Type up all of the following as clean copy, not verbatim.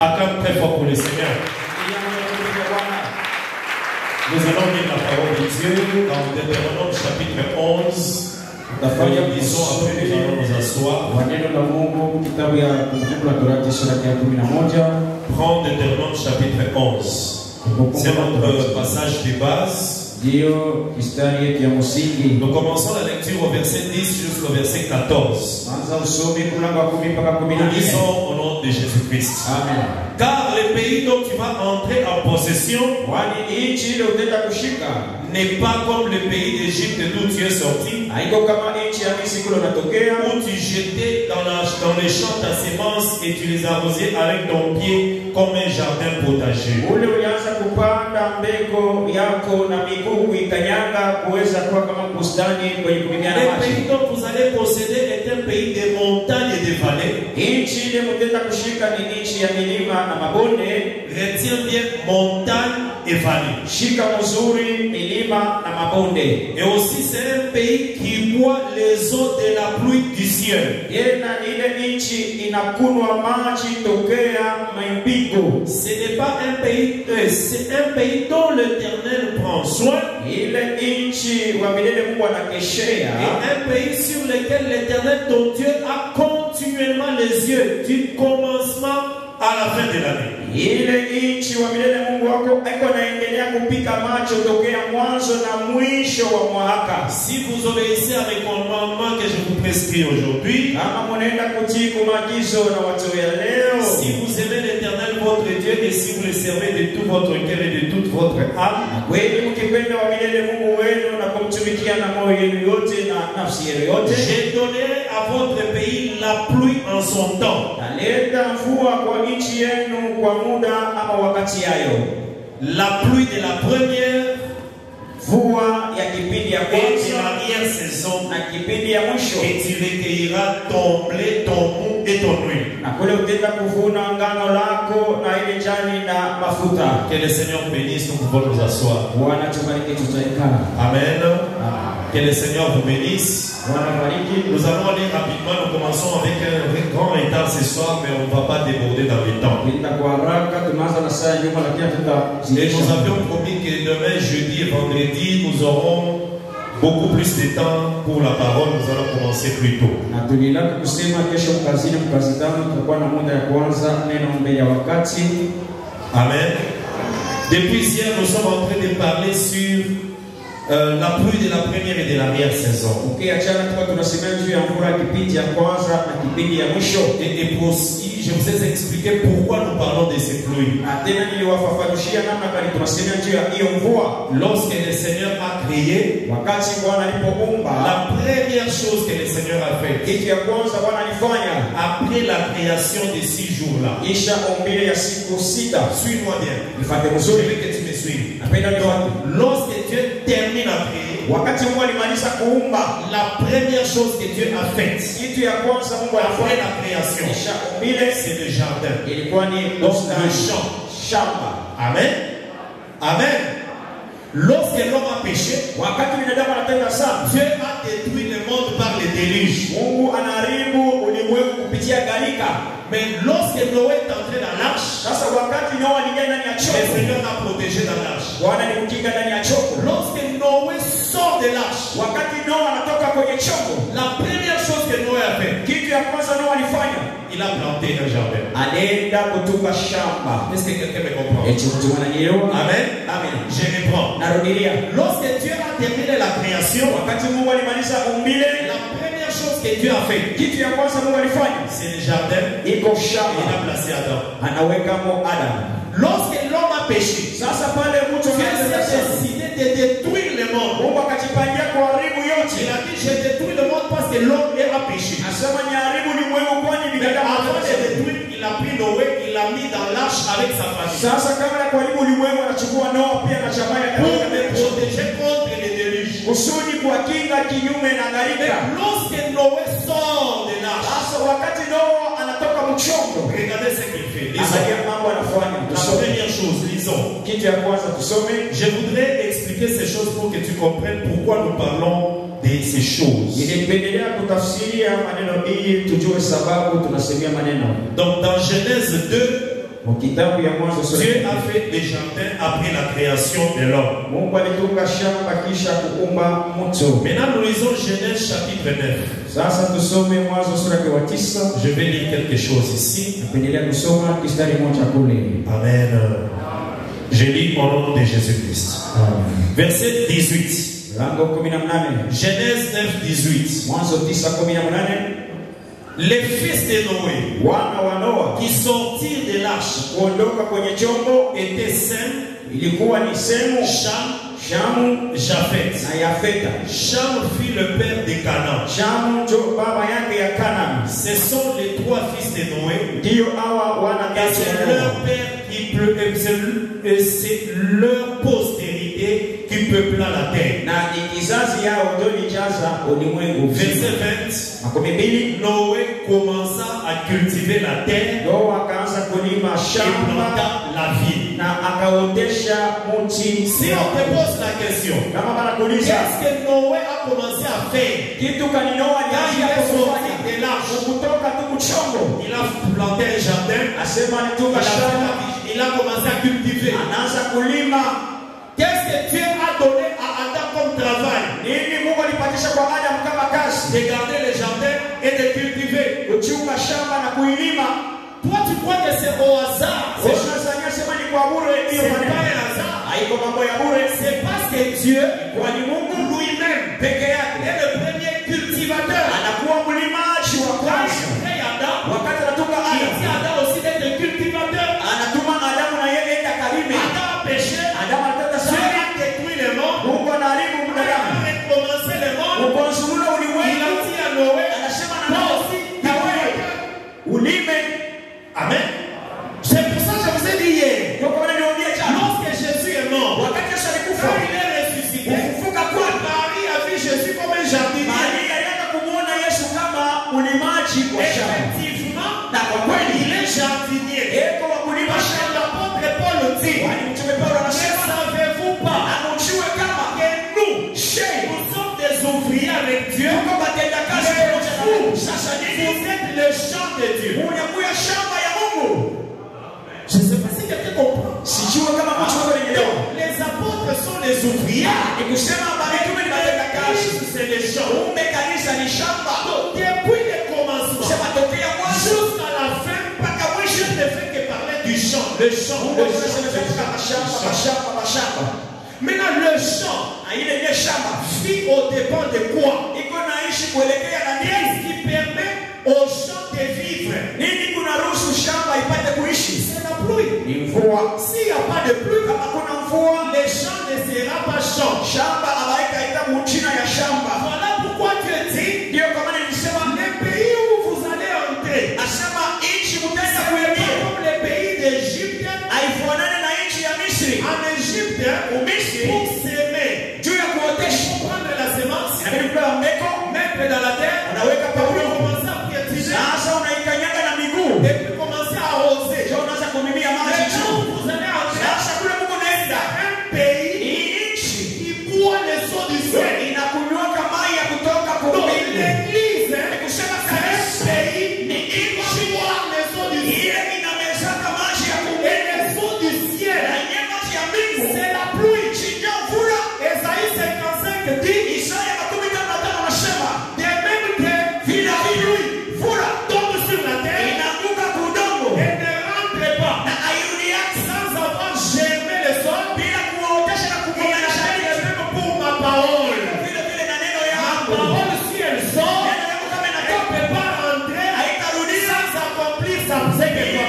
Acclame très fort pour le Seigneur. Nous allons lire la parole de Dieu dans Deutéronome chapitre 11. Nous lisons après, nous allons nous asseoir. Prends Deutéronome chapitre 11. C'est notre passage de base. Nous commençons la lecture au verset 10 jusqu'au verset 14. Nous lisons au nom de Jésus-Christ. Amen. Car le pays dont tu vas entrer en possession n'est pas comme le pays d'Égypte d'où tu es sorti, où tu jetais dans les champs ta sémence et tu les arrosais avec ton pied comme un jardin potager. Le pays dont vous allez posséder est un pays de montagnes et de vallées. Retiens bien montagne et vallée. Et aussi c'est un pays qui boit les eaux de la pluie du ciel. Ce n'est pas un pays, c'est un pays dont l'Éternel prend soin. Et un pays sur lequel l'Éternel ton Dieu a continuellement les yeux du commencement à la fin de l'année. Si vous obéissez à mes commandements que je vous prescris aujourd'hui, si vous aimez l'Éternel votre Dieu et si vous le servez de tout votre cœur et de toute votre âme, je donnerai à votre pays la pluie en son temps. La pluie de la première et de l'arrière-saison, et tu recueilleras ton blé, ton mou et ton huile. Que le Seigneur bénisse, nous pouvons nous asseoir. Amen. Que le Seigneur vous bénisse. Nous allons aller rapidement, nous commençons avec un grand retard ce soir, mais on ne va pas déborder dans le temps. Et nous avions promis que demain, jeudi et vendredi, nous aurons beaucoup plus de temps pour la parole. Nous allons commencer plus tôt. Amen. Depuis hier, nous sommes en train de parler sur la pluie de la première et de l'arrière-saison. Et pour aussi, je vous ai expliqué pourquoi nous parlons de ces pluies. Lorsque le Seigneur a créé, la première chose que le Seigneur a fait, après la création de 6 jours-là, suis-moi bien. Je veux que tu me suives. Lorsque Dieu termine à créer, la première chose que Dieu a faite après la création, c'est le jardin, donc le champ. Amen. Amen. Lorsque l'homme a péché, Dieu a détruit le monde par le déluge. Mais lorsque Noé est entré dans l'arche, le Seigneur l'a protégé dans l'arche. Lorsque Noé sort de l'arche, la première chose que Noé a fait, il a planté un jardin. Est-ce que quelqu'un me comprend? Amen. Amen. Je reprends. Lorsque Dieu a terminé la création, la première chose que Dieu a fait, c'est le jardin. Il a placé Adam. Lorsque l'homme a péché, Dieu s'est décidé de détruire le monde. Il a dit, je détruis le monde parce que l'homme a péché. Mais avant de détruire, il a pris Noé, il l'a mis dans l'arche avec sa famille. Pour le protéger contre les déluges. Lorsque Noé sort de l'arche, regardez ce qu'il fait. La première chose, lisons. Je voudrais expliquer ces choses pour que tu comprennes pourquoi nous parlons de ces choses. Donc dans Genèse 2, Dieu a fait des jardins après la création de l'homme. Maintenant, nous lisons Genèse chapitre 9. Je vais lire quelque chose ici. Amen. Je lis au nom de Jésus-Christ. Verset 18. Genèse 9, 18. Les fils de Noé qui sortirent de l'arche étaient Sem, Cham, Japheth. Cham fut le père de Canaan. Ce sont les trois fils de Noé. Et c'est leur père c'est leur postérité qui peupla la terre. Verset 20. Noé commença à cultiver la terre et planta la ville. Si on te pose la question, qu'est-ce que Noé a commencé à faire quand il est sorti de l'arche? Il a planté un jardin, il a commencé à cultiver. Qu'est-ce que Dieu a donné à Adam comme travail? De garder le jardin et de cultiver. Toi, tu crois que c'est au hasard? C'est pas un hasard. C'est parce que Dieu lui-même est le premier cultivateur. Il dit Adam aussi d'être cultivateur. Adam a péché. Dieu a détruit le monde. Il a recommencé le monde. Il a dit à Noé, toi aussi, amen. C'est pour ça que je vous ai dit hier. Lorsque Jésus est mort, quand il est ressuscité, Marie a vu Jésus comme un jardinier. Effectivement, il est jardinier. Parce que l'apôtre Paul dit, ne savez-vous pas que nous sommes des ouvriers avec Dieu? Vous êtes le champ de Dieu. Je ne sais pas si quelqu'un comprend. Les apôtres sont les ouvriers. C'est les champs. Depuis le commencement jusqu'à la fin, je ne fais que parler du champ. Le champ. Maintenant, le champ vit au dépend de quoi? Qu'est-ce qui permet au champ de vivre? C'est la pluie. S'il n'y a pas de pluie, le champ ne sera pas champ. Voilà pourquoi Dieu dit, le pays où vous allez entrer, comme le pays d'Égypte. En Égypte, pour s'aimer, Dieu a prendre la semence, mettre dans la terre, commencer à piétiner, et puis commencer à arroser. Maintenant, vous allez entrer dans un pays qui boit les eaux du ciel. Donc, l'église, c'est un pays qui boit les eaux du ciel. Et les eaux du ciel, c'est la pluie. Esaïe 55 dit, de même que la pluie tombe sur la terre et ne rentre pas sans avoir germé le sol, il a fait même pour ma parole. Ma parole, si elle sort, elle ne peut pas rentrer sans accomplir sa sécurité.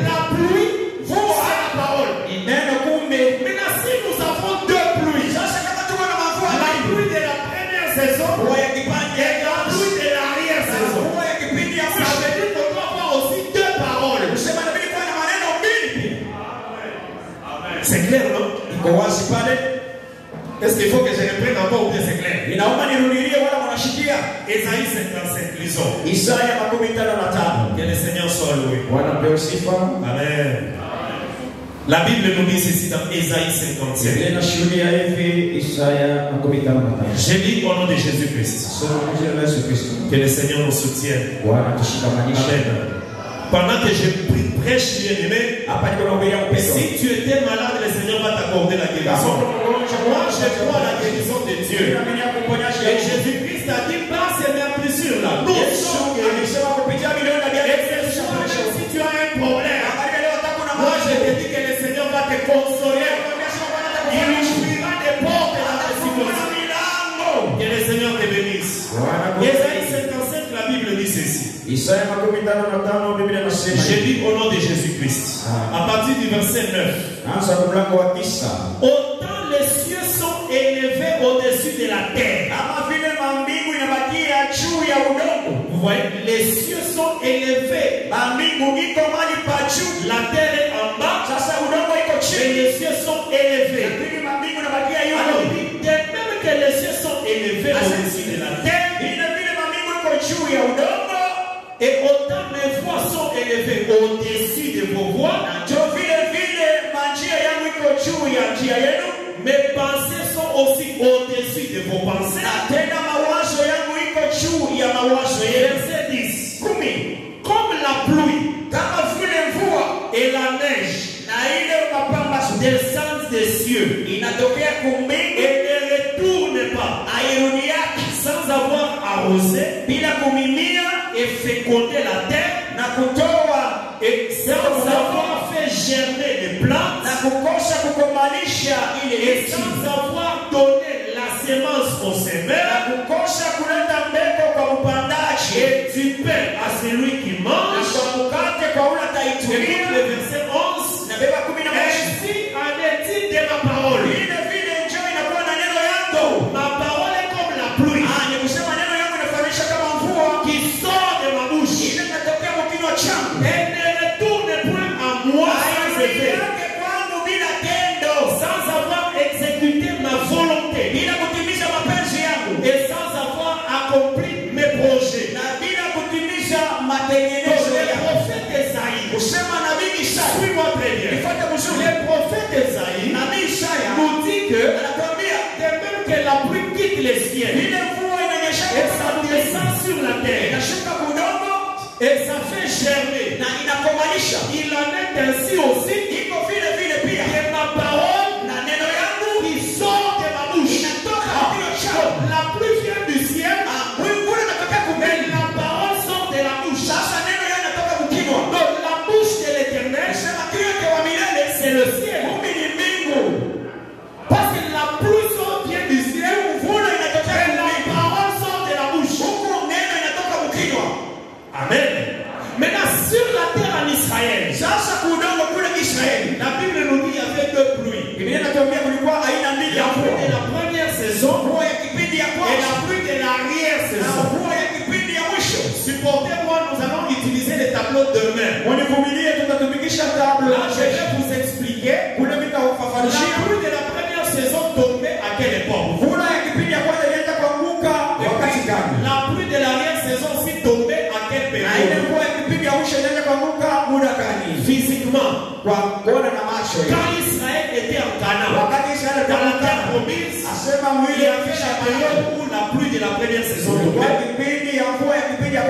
La pluie, c'est la parole. Maintenant, si nous avons deux pluies, la pluie de la première saison et la pluie de l'arrière-saison, ça veut dire qu'on doit avoir aussi deux paroles. C'est clair, non? Est-ce qu'il faut que je reprenne encore ou bien c'est clair? Esaïe 57, lisons. Que le Seigneur soit loué. Amen. La Bible nous dit ceci dans Esaïe 57. Je lis au nom de Jésus-Christ. Que le Seigneur nous soutienne. Amen. Pendant que je prêche, bien-aimé, si tu étais malade, le Seigneur va t'accorder la guérison. Moi, je crois à la guérison de Dieu. Et Jésus-Christ a dit, par ses meurtrissures là, nous sommes guéris. Si tu as un problème, moi je te dis que le Seigneur va te consoler. Il ouvrira des portes dans ta situation. Que le Seigneur te bénisse. Ésaïe 57, la Bible dit ceci. J'ai dit au nom de Jésus-Christ. À partir du verset 9. Autant les cieux sont élevés au-dessus de la terre. Vous voyez, les cieux sont élevés. La terre est en bas. Et les cieux sont élevés. Alors, de même que les cieux sont élevés au-dessus de la terre, et autant mes voix sont élevées au-dessus de vos voix, mes pensées sont aussi au-dessus de vos pensées. Verset 10. Comme la pluie et la neige descendent des cieux et ne retournent pas sans avoir arrosé et fécondé la terre et sans avoir fait germer les plantes et sans avoir donné la semence au semeur et du pain à celui qui mange. Écoute le verset 11. Ainsi en est-il de ma parole. Ma parole est comme la pluie qui sort de ma bouche. Elle ne retourne point à moi sans effet, sans avoir exécuté ma volonté et sans avoir accompli mes projets. Le prophète Esaïe, suis-moi très bien. Le prophète Esaïe nous dit que de même que la pluie quitte les cieux et ça descend sur la terre et ça fait germer, il en est ainsi aussi que ma parole qui sort de ma bouche. La pluie vient du ciel, mais la parole sort de la bouche. Donc la bouche de l'Éternel, c'est le ciel. Parce que la pluie sort bien du ciel, et la parole sort de la bouche. Amen. Maintenant, sur la terre en Israël, la Bible nous dit qu'il y avait deux pluies. Il y a la pluie de la première saison et la pluie de l'arrière-saison. Supportez-moi, nous allons utiliser les tableaux demain. Là, je vais vous expliquer. La pluie de la première saison tombait à quelle époque? La pluie de l'arrière-saison aussi tombait à quelle période? Physiquement, quand Israël était en Canaan, dans la terre promise, il y avait la période où la pluie de la première saison tombait.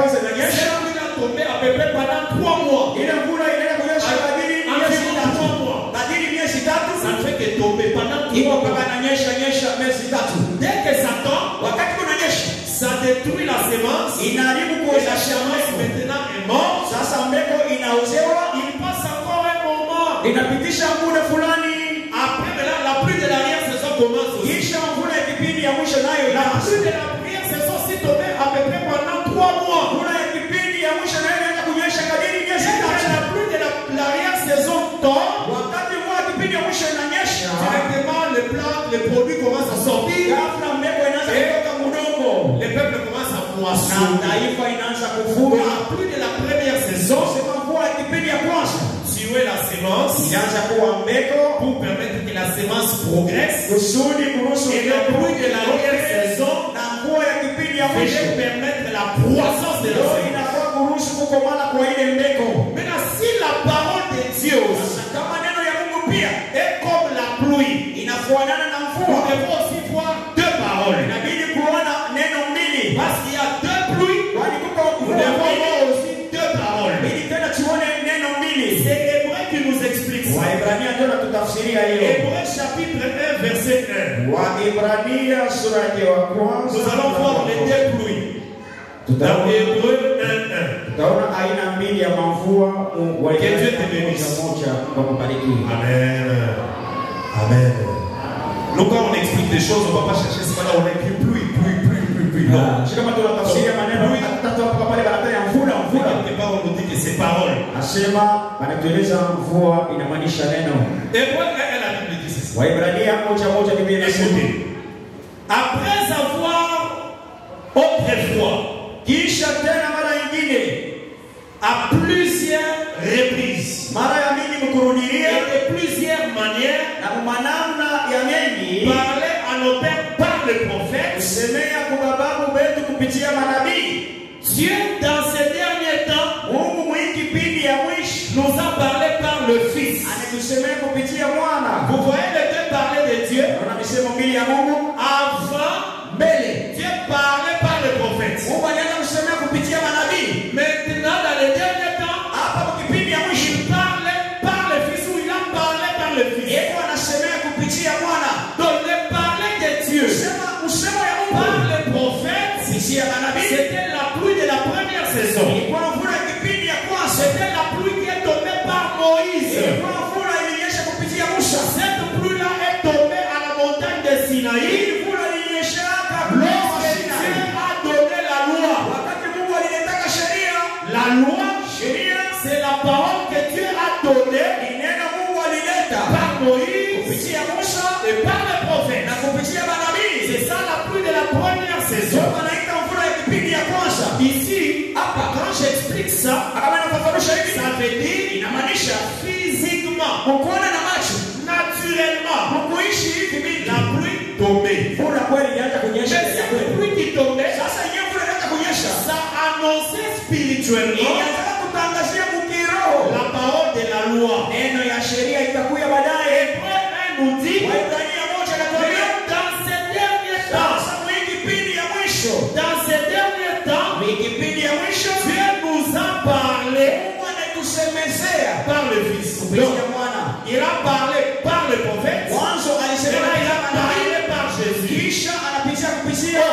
Celle-là tombait à peu près pendant 3 mois. Ça ne fait que tomber pendant 3 mois. Dès que ça tombe, ça détruit la semence. Et la semence maintenant est morte. Il passe encore un moment. Après la pluie de l'arrière-saison commence aussi. La pluie de l'arrière-saison s'est tombée à peu près pendant 3 mois. La pluie de l'arrière-saison tombe. Directement les plantes, les produits commencent à sortir. Les peuples commencent à moissonner. La pluie de la première saison, tuer la semence pour permettre que la semence progresse. Et la pluie de l'arrière-saison fait permettre la croissance de la semence. Maintenant, si la parole de Dieu est comme la pluie, nous devons aussi voir deux paroles. Parce qu'il y a deux pluies, nous devons voir aussi deux paroles. C'est Hébreu qui nous explique ça. Waebrania ndio natutafsiria hiyo. Hébreu chapitre 1 verset 1. Waebrania sura yake wa kwanza. Nous allons voir les deux pluies. Dans Hébreu 1:1. Tutaona aina mbili ya mvua wa moja kwa kubariki. Amen. Amen. Nous quand on explique des choses, on ne va pas chercher ce qu'on a écrit pluie. Non. C'est comme tunatafsiria maneno tatu hapo pale baada ya mvula. Quelque part on nous dit que c'est parole. Asema anatueleza mvua inamaanisha neno. Hébreu 1 la Bible dit ceci. Waebrania moja Biblia inasema après avoir autrefois, kisha tena mara nyingine à plusieurs reprises, mara ya mingi mkurudilia et de plusieurs manières, na manamna ya mengi parler à nos pères par le prophète, semea kwa babu wetu kupitia manabii. Dieu dans ces derniers temps, Mungu mwingi pindi ya mwisho nous a parlé par le Fils. anatusemea kupitia mwana. Vous voyez les deux parler de Dieu. Unaona misemo mbili ya Mungu. Avant, Mbele Dieu parlait par le prophète. Mungu anaanza kusemea kupitia manabii. Maintenant, dans les derniers temps, Hapa kwa kipindi ya mwisho il parlait par le Fils, ou il a parlé par le Fils. yeye anasemea kupitia mwana. Donc le parler de Dieu Usemo ya Mungu par le prophète, kupitia manabii c'était la pluie de la première saison. ilikuwa mvua ya kipindi ya kwanza. C'était la pluie qui est tombée par Moïse. Ilikuwa mvua ilinyesha kupitia Musa. Cette pluie-là est tombée à la montagne de Sinaï. Mvua ilinyesha Lorsque Dieu a donné la loi. wakati Mungu alileta sheria. La loi, c'est la parole que Dieu a donnée Neno Mungu alileta par Moïse kupitia Musa et par les prophètes. na kupitia manabii. C'est ça la pluie de la première saison. Wanaita mvua ya kipindi ya kwanza. Ici, quand j'explique ça, ça veut dire inamaanisha physiquement, kuona na macho, naturellement, kuishi hivi la pluie tombée. mvua kweli ilianza Mais kunyesha. cette pluie qui tombait, Sasa yenyewe mvua ilianza kunyesha. ça annonçait spirituellement Ilianza kutangazia mkiroho la parole de la loi. neno ya sheria itakuja baadaye. Hébreu 1 nous dit, Waebrania moja anatuambia dans ces derniers temps, sasa mwingi kipindi ya mwisho, dans ces derniers temps, kipindi ya mwisho Dieu nous a parlé Mungu anatusemezea par le Fils. kupitia mwana. Il a parlé par le prophète. Mwanzo Et alisema là, il a kama parlé par Jésus. kisha anapitia kupitia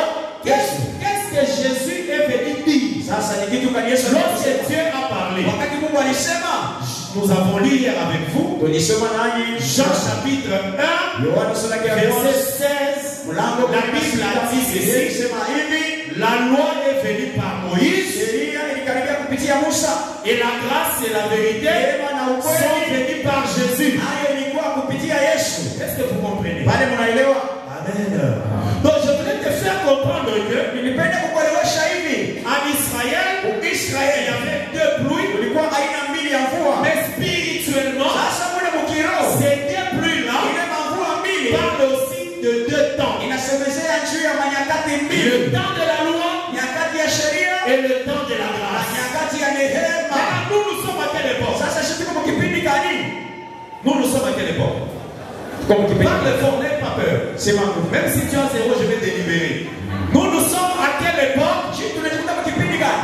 Qu'est-ce que Jésus est venu dire? sasa ni kitu kani Yesu Lorsque Dieu a parlé, wakati Mungu alisema, nous avons lu hier avec vous tulisoma nanyi Jean chapitre 1, Yohana sura ya verset 16. mlango La Bible a dit ceci. sema hivi, La loi est venue par Moïse sheria ilikaribia kupitia Musa, et la grâce et la vérité neema na sont ukweli venues par Jésus. nayo ilikuwa kupitia Yesu. Est-ce que vous comprenez? Pale mnaelewa? Amen. Donc je voulais te faire comprendre que Nilipenda kukuelewesha hivi, en Israël, il Israeli y avait deux pluies, kulikuwa aina mbili ya mvua. mais spirituellement, Sasa mwana mkiroho ces deux pluies-là ile mvua mbili parlent aussi de deux temps. inasemezea juu ya manyakati Le mbili, temps de la loi nyakati ya sheria et le temps de la na grâce. nyakati ya neema. Maintenant, nous sommes à quelle époque? Sasa sisi tuko kipindi gani? Nous sommes à quelle époque? Kwa kipindi Parle fort, n'aie pas peur. sema Même si tu as zéro, je vais te libérer. Nous sommes à quelle époque? sisi tunajikuta kwa kipindi gani?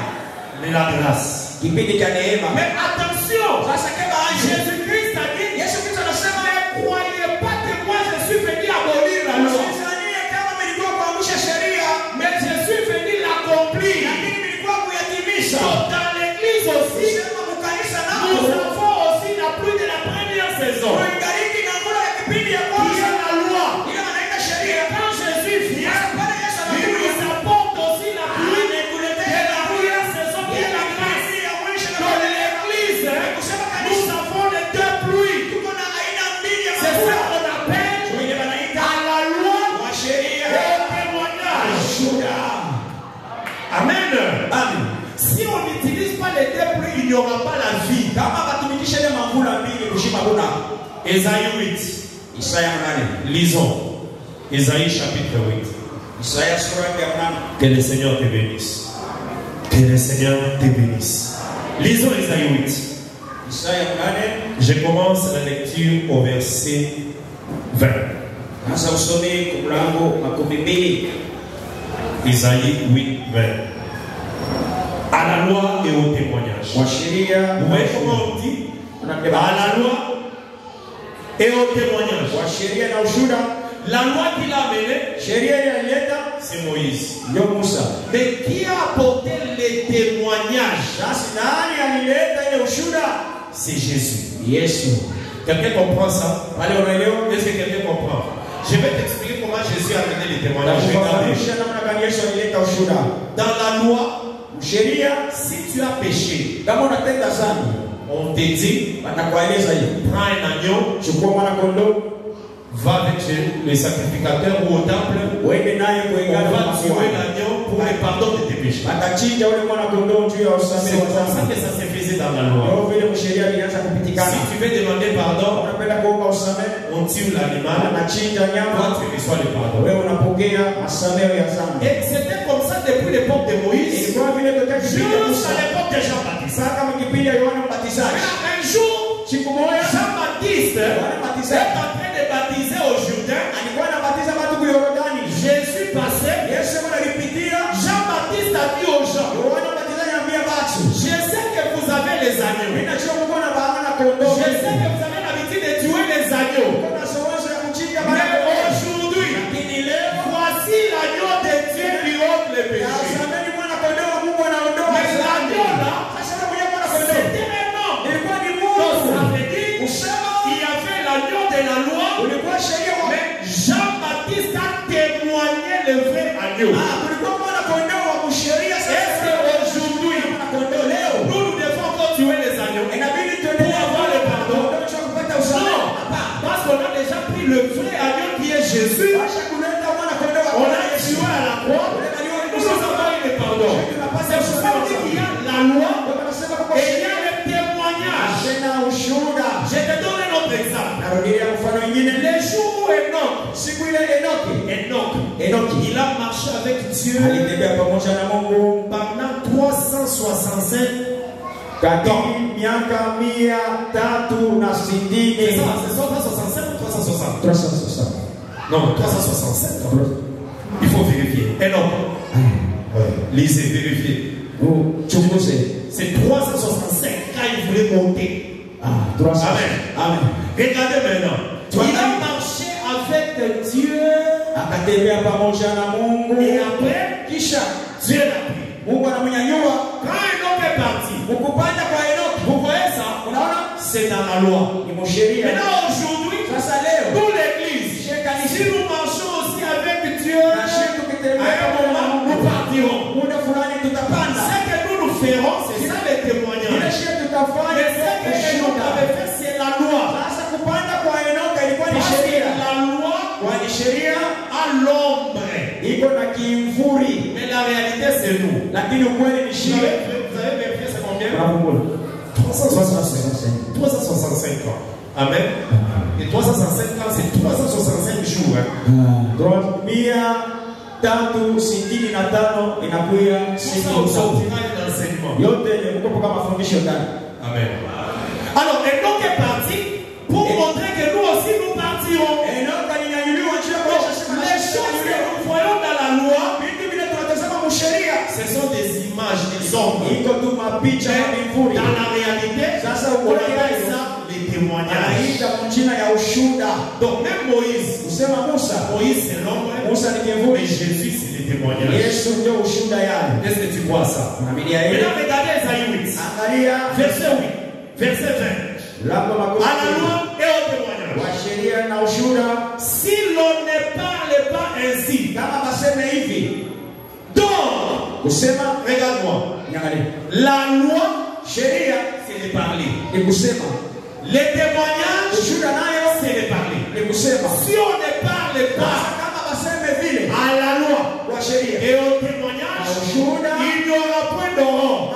De la grâce. Kipindi cha neema. Mais attention, Sasa kama Jésus-Christ a dit, Yesu Kristo anasema ne croyez pas que moi je suis venu abolir la loi, Msizanie kama mlikuwa kuangusha sheria, mais je suis venu l'accomplir. lakini mlikuwa kuyatimisha. Donc dans l'église aussi, Sema mkanisa nous nao avons aussi la pluie de la première saison, tuingaliki na mvua ya kipindi ya qui kwanza, est la loi. ile wanaita Et sheria. quand Jésus vient, Pale Yesu il anakuja nous apporte aussi la pluie de anakuletea la première saison, qui est la grâce. kipindi ya mwisho na Dans neema. l'église, Kusema nous kanisa avons les deux pluies. tuko na aina mbili ya C'est ça mvua. qu'on appelle Wengine wanaita à la loi wa et sheria. au témoignage. Shuhuda. Amen. Amen. Si on n'utilise pas les deux pluies, il n'y aura pas la vie. Kama batumikisha ile mavula mbili kushima kuna. Ésaïe 8. Isaya 8. Lisons. Ésaïe chapitre 8. Isaya sura ya 8. Que le Seigneur te bénisse. Que le Seigneur te bénisse. Lisons Ésaïe 8. Isaya 8. Je commence la lecture au verset 20. Sasa usome mlango makumi mbili. Isaïe 8, 20. À la loi et au témoignage. Wa sheria. Vous voyez comment on dit? à la loi et au témoignage. La loi qu'il a amenée, c'est Moïse. Mais qui a apporté les témoignages? C'est Jésus. Quelqu'un comprend ça? Est-ce que quelqu'un comprend? Je vais t'expliquer comment Jésus a amené les témoignages. Dans la loi, si tu as péché, on te dit, prends un agneau, va avec le sacrificateur ou au temple, on va tuer l'agneau pour le pardon de tes péchés. C'est comme ça que ça se faisait dans la loi. Si tu veux demander pardon, on tue l'animal, toi tu reçois le pardon. Et c'était comme ça depuis l'époque de Moïse jusqu'à l'époque de Jean-Baptiste. Un jour, Jean-Baptiste est en train de baptiser au Jourdain. Jésus passait. Jean-Baptiste a dit aux gens, je sais que vous avez les agneaux. Je sais que vous avez l'habitude de tuer les agneaux. Mais aujourd'hui, voici l'agneau de Dieu qui ôte les péchés. Mais l'agneau là, c'était un homme. Donc ça veut dire qu'il y avait l'agneau de la loi, mais Jean-Baptiste a témoigné le vrai agneau. Est-ce qu'aujourd'hui, nous devons continuer les agneaux pour avoir le pardon? Non, parce qu'on a déjà pris le vrai agneau qui est Jésus. On a tué à la croix. Nous avons eu le pardon. C'est pour ça qu'il y a la loi et il y a le témoignage. Je te donne un autre exemple. Les jours où Enoch, il a marché avec Dieu pendant 365 ans. C'est ça, c'est 365 ou 360? Non, 365 ans. Il faut vérifier. Enoch. Lisez, vérifiez. C'est 365 quand il voulait monter. Amen. Regardez maintenant. Il a marché avec Dieu. Et après, Dieu l'a pris. Quand Enoch est parti, vous voyez ça? C'est dans la loi. Maintenant, aujourd'hui, pour l'église, si nous marchons aussi avec Dieu, à un moment, nous partirons. Ce que nous ferons, c'est ça le témoignage. Mais ce que Enoch avait fait, c'est la loi. Parce que la loi a l'ombre. Mais la réalité, c'est nous. Vous avez vérifié, c'est combien? 365 ans. Amen. Et 365 ans, c'est 365 jours. Amen. Alors, Enoch est parti pour montrer que nous aussi nous partirons. Les choses que nous voyons dans la loi, ce sont des images, des ombres. Dans la réalité, on appelle ça les témoignages. Donc même Moïse, c'est l'ombre, mais Jésus c'est les témoignages. Est-ce que tu vois ça? Maintenant regardez Esaïe 8, verset 8, verset 20. À la loi et au témoignage. Si l'on ne parle pas ainsi, donc, regarde-moi. La loi, c'est de parler. Les témoignages, c'est de parler. Si on ne parle pas à la loi et au témoignage, il n'y aura point d'aurore.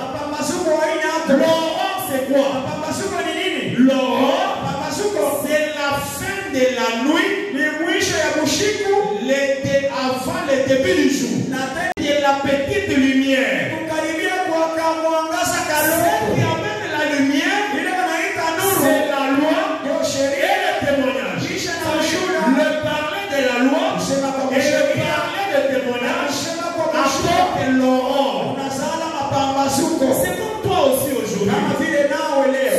L'aurore, c'est quoi? L'aurore, c'est la fin de la nuit, avant le début du jour. C'est la petite lumière. Ce qui amène la lumière, c'est la loi et le témoignage. Le parler de la loi et le parler de témoignage apporte l'aurore. C'est comme toi aussi aujourd'hui.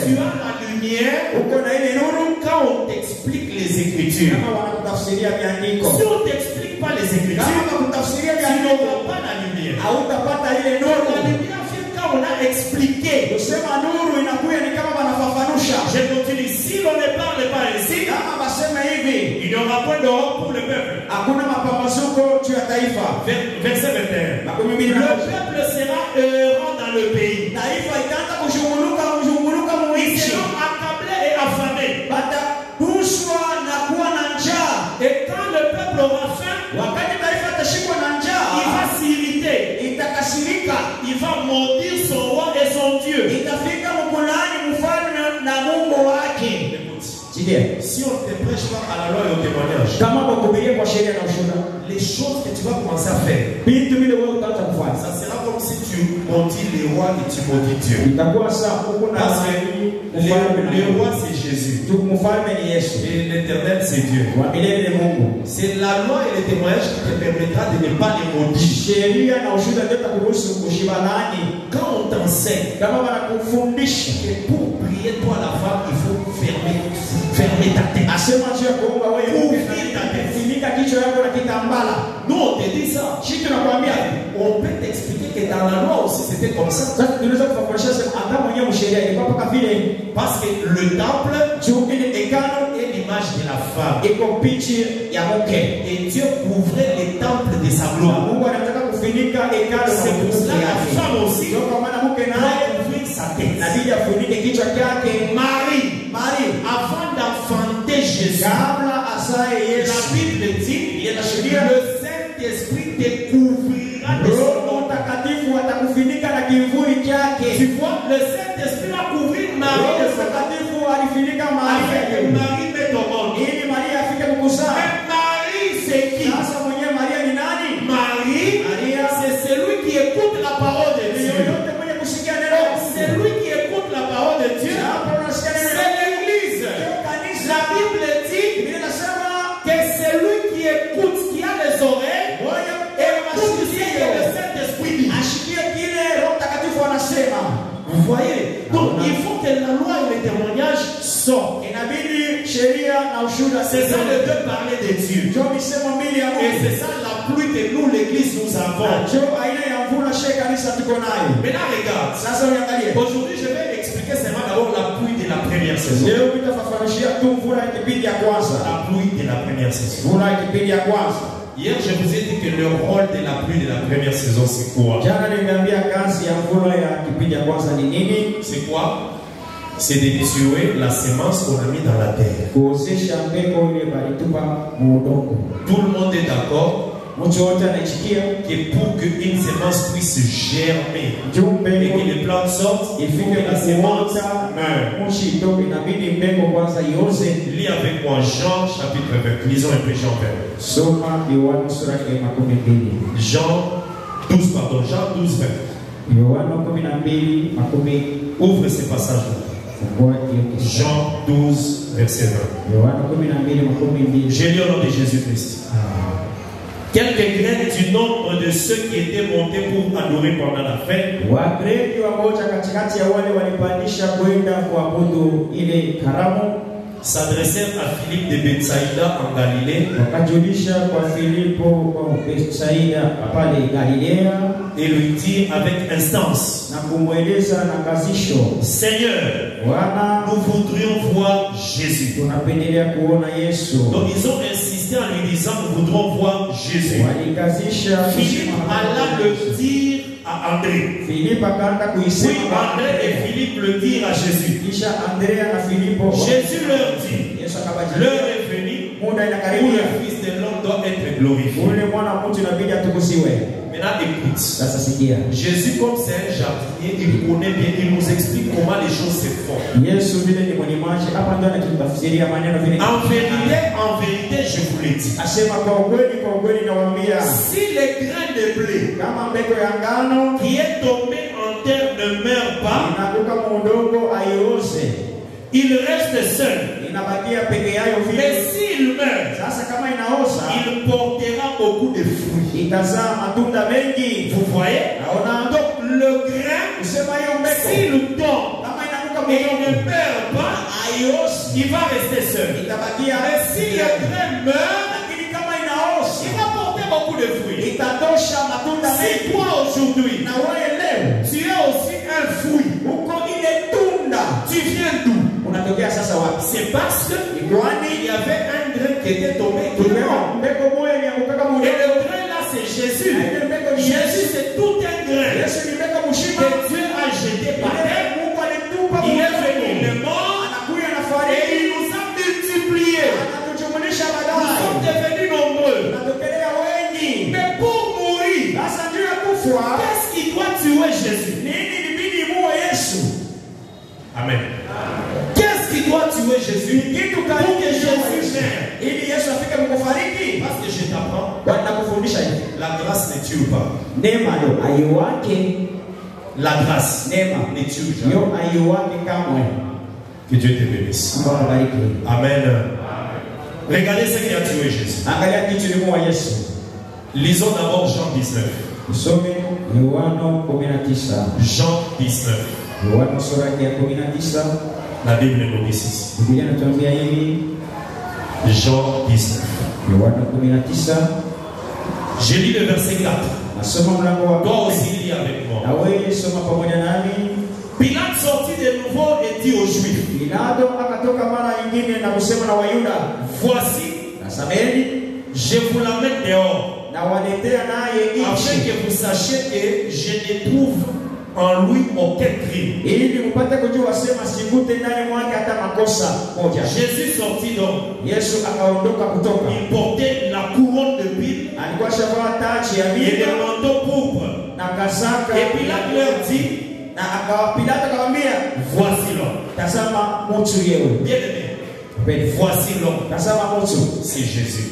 Tu as la lumière uko na ile nuru, quand on t'explique les Écritures, kama wanakutafsiria maandiko, si on t'explique pas les Écritures, kama kutafsiria tu maandiko, n'auras pas la lumière. hautapata ile La nuru. lumière vient quand on a expliqué. Kusema nuru inakuja ni kama wanafafanusha. Je continue. Si l'on ne parle pas ainsi, Kama basema hivi, il n'y aura point d'Europe pour le peuple. hakuna mapambazuko juu ya taifa. Verset 21. Makumi mbili Le na moja. peuple sera errant dans le pays. Taifa itaanza kushunguluka Ils muichi, seront accablés et affamés. batakushwa na kuwa na njaa. Et quand le peuple aura faim, Wakati taifa atashikwa na il njaa, va s'irriter. itakasirika, Il va maudire son roi et son Dieu. itafika mkulani mfalme na Mungu wake. Sikia, Si on ne te prêche pas à la loi et au témoignage, kama kukubiria kwa sheria na ushuhuda, les choses que tu vas commencer à faire, vitu vile wewe utaanza kufanya, ça sera comme si tu maudis les rois et tu maudis Dieu. itakuwa sawa. Huko na Parce que mfalme na le Mungu. roi c'est Jésus. Tu mfalme ni Yesu, Et l'éternel c'est Dieu. wa milele ni Mungu. C'est la loi et le témoignage qui te permettra de ne pas les maudire. Sheria na ushuhuda ndio itakuruhusu kushibalani. Quand on t'enseigne Kama wanakufundisha que pour prier toi la femme, il faut fermer ta tête. asema juu ya kuomba wewe Mungu, Kufunika tete. funika kichwa yako na kitambala. Nous on te dit ça. Sisi tunakwambia On peut t'expliquer que dans la loi aussi c'était comme ça. sasa, tunaweza kufafanisha sema hata mwenyewe sheria ilikuwa mpaka vile, Parce que le temple juu ile hekalu est l'image de la femme. iko pichi ya mke. Et Dieu couvrait les temples de sa gloire. Mungu anataka kufunika hekalu C'est pour na cela mke la yake. femme aussi Ndio kwa maana mke doit naye couvrir sa tête. inabidi afunike kichwa chake. Marie, Maria avant d'enfanter Jésus, kabla asaye la Yesu, Bible dit inashuhudia le Saint-Esprit te couvrira de son Roho nom. Mtakatifu atakufunika na kivuli Tu chake. vois, le Saint-Esprit va couvrir Marie Roho de son nom. Mtakatifu alifunika Maria Afin que Marie mette au monde. ili Maria afike mkuzaa. Mais Marie, c'est qui? Sasa mwenyewe Maria ni nani? Marie, c'est celui qui écoute la parole de Ni Dieu. yoyote mwenye kusikia neno. Celui qui écoute la parole de Dieu, Hapo unasikia c'est neno. l'Église. Kanisa. La Bible dit Biblia inasema que celui qui écoute, qui a les oreilles, moyo écoute ce que le Saint-Esprit dit. ashikie kile Roho Mtakatifu anasema. Vous voyez? Donc il faut que la loi et le témoignage sortent. Inabidi sheria na ushuhuda C'est ça le deux parler de Dieu. Ndio misemo mbili ya Et Mungu. c'est ça la pluie que nous, l'Église, nous avons. Ndio aina ya mvula she kanisa tuko nayo. Maintenant, regarde. Sasa uangalie. Aujourd'hui, je vais expliquer seulement d'abord la pluie de la première saison. Leo nitafafanishia tu mvula ya kipindi ya kwanza. La pluie de la première saison. Mvula ya kipindi ya kwanza. Hier, je vous ai dit que le rôle de la pluie de la première saison, c'est quoi? Jana nimeambia kazi ya mvula ya kipindi ya kwanza ni nini? C'est quoi? C'est de tuer la semence qu'on a mis dans la terre. Kuozesha mbegu ile balitupa muudongo. Tout le monde est d'accord Mtu wote anaisikia que pour qu'une semence puisse germer jumbe et que les plantes sortent, il faut que la semence meure. moshi itoke, inabidi mbegu kwanza ioze. Lis avec moi Jean chapitre 20. Lisons un peu Jean 20. Soma Yohana sura ya 12. Jean 12, pardon. Jean 12, 20. Yohana 12 makumi. Ouvre ce passage-là. Fungua hiyo kisa. Jean 12, verset 20. Yohana 12 makumi mbili. J'ai lu au nom de Jésus-Christ. Quelques graines du nombre de ceux qui étaient montés pour adorer pendant la fête Wagreki wamoja katikati ya wale walipandisha kwenda kuabudu ile karamu s'adressèrent à Philippe de Bethsaïda en Galilée wakajulisha kwa Filipo kwa Bethsaida pale Galilea et lui dirent avec instance: na kumweleza na kazisho, Seigneur, Bwana, nous voudrions voir Jésus. tunapendelea kuona Yesu. Donc ils ont insisté en lui disant: nous voudrons voir Jésus. Walikazisha Philippe alla le dire à André. Filipo akaanza Oui, kuisema André et Philippe le dirent à Jésus. kisha Andrea na Filipo. Jésus leur dit: Yesu akabajibu, l'heure est venue muda où inakaribia, le Fils de l'homme doit être glorifié. ule mwana wa mtu inabidi atukuziwe. Maintenant, écoute. Sasa sikia, Jésus, comme c'est un jardinier, il connaît bien, il nous explique comment les choses se font. Yesu vile ni mwalimaji hapa, ndio anatufasiria maneno vile. En vérité, je vous l'ai dit. Asema kwa ukweli nawaambia, Si les grains de blé kama mbegu ya ngano qui est tombé en terre ne meurt pas, inaanguka muudongo aioze, il reste seul. inabakia peke yayo Mais vile. s'il meurt, Sasa kama inaoza, il portera beaucoup de fruits. itazaa matunda mengi. Vous voyez? Naona Donc le grain, kusema hiyo mbegu s'il tombe kama inaanguka et il ne meurt pas, il va rester seul. Mais si le grain meurt, il va porter beaucoup de fruits. Si toi aujourd'hui, tu es aussi un fruit, tu viens d'où? C'est parce qu'il y avait un grain qui était tombé. Et le grain là, c'est Jésus. Jésus, c'est tout un grain que Dieu a jeté par terre. Il est venu, il est mort et il nous a multipliés. Nous sommes devenus nombreux. Mais pour mourir, qu'est-ce qui doit tuer Jésus? Amen. Qu'est-ce qui doit tuer Jésus? Pour que Jésus meure. Parce que je t'apprends, la grâce ne tue pas. La grâce ne tue jamais. Que Dieu te bénisse. Amen. Regardez ce qui a tué Jésus. Lisons d'abord Jean 19. Jean 19. La Bible nous dit ceci. Jean 19. Je lis le verset 4. Toi aussi lis avec moi. Pilate sortit de nouveau et dit aux Juifs, voici, je vous l'amène dehors, afin que vous sachiez que je ne trouve en lui aucun crime. Jésus sortit donc. Il portait la couronne de pile et le manteau pourpre. Et Pilate leur dit, voici l'homme. Bien-aimé, voici l'homme. C'est Jésus.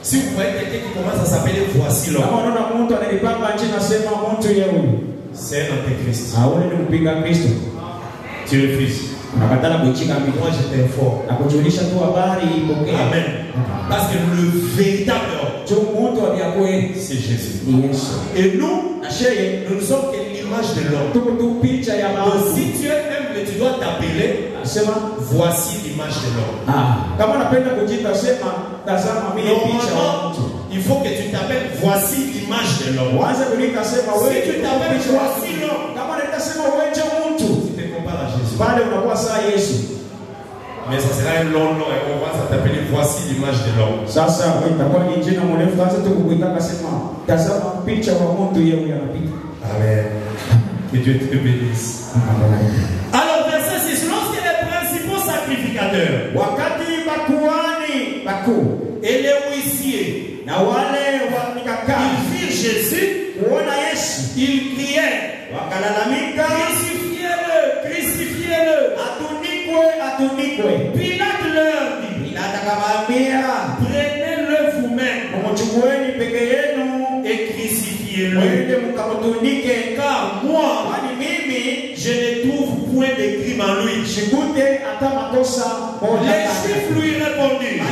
Si vous voyez quelqu'un qui commence à s'appeler voici l'homme, c'est un antéchrist. Tu refuses. Moi je t'informe. Amen. Parce que le véritable homme, c'est Jésus. Et nous ne sommes que l'image de l'homme. Donc si tu es humble, tu dois t'appeler voici l'image de l'homme. Normalement, il faut que tu t'appelles voici l'image de l'homme. Si tu t'appelles voici l'homme, tu te compares à Jésus. Mais ça sera un long nom et on va s'appeler voici l'image de l'homme. Amen. Que Dieu te bénisse. Alors verset 6, lorsque les principaux sacrificateurs et les huissiers ils virent Jésus, ils criaient, crucifiez-le, crucifiez-le. Pilate leur dit, prenez-le vous-même et crucifiez-le. Car moi, je ne trouve point de crime en lui. Les Juifs lui répondirent,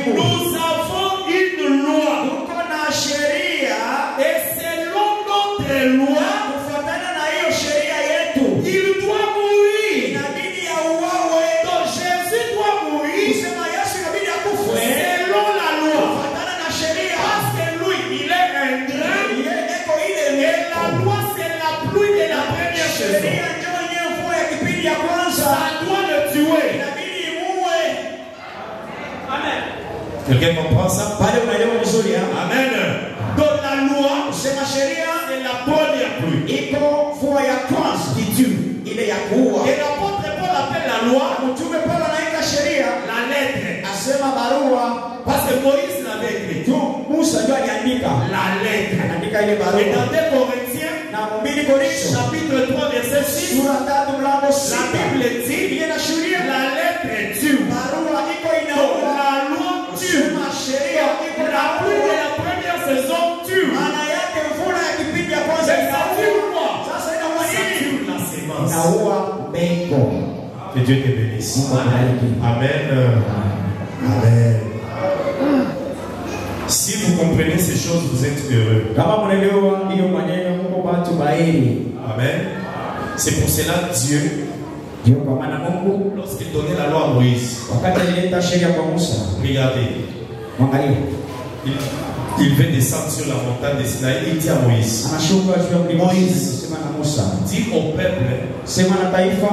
nous avons une loi et selon notre loi, il doit mourir. Donc Jésus doit mourir selon la loi. Parce que lui, il est un grain et la loi, c'est la pluie de la première saison. Ça doit le tuer. Amen. Quelqu'un comprend ça? Amen. Donc la loi, c'est la première pluie qui tue. Et l'apôtre Paul appelle la loi la lettre. Parce que Moïse l'avait écrit. La lettre. Et dans 2 Corinthiens, chapitre 3, verset 6, la Bible dit la lettre tue. Donc la loi tue. La pluie de la première saison tue. Ça tue quoi? Ça tue la sémence. Que Dieu te bénisse. Amen. Amen. Si vous comprenez ces choses, vous êtes heureux. Amen. C'est pour cela Dieu, Ndio kwa maana Mungu lorsqu'il donnait la loi à Moïse, wakati alileta sheria kwa Musa, regardez, mwangalie, il veut descendre sur la montagne de Sinaï. Il dit à Moïse, anashuka juu ya mlima Moïse, sema na Musa, dis au peuple sema na taifa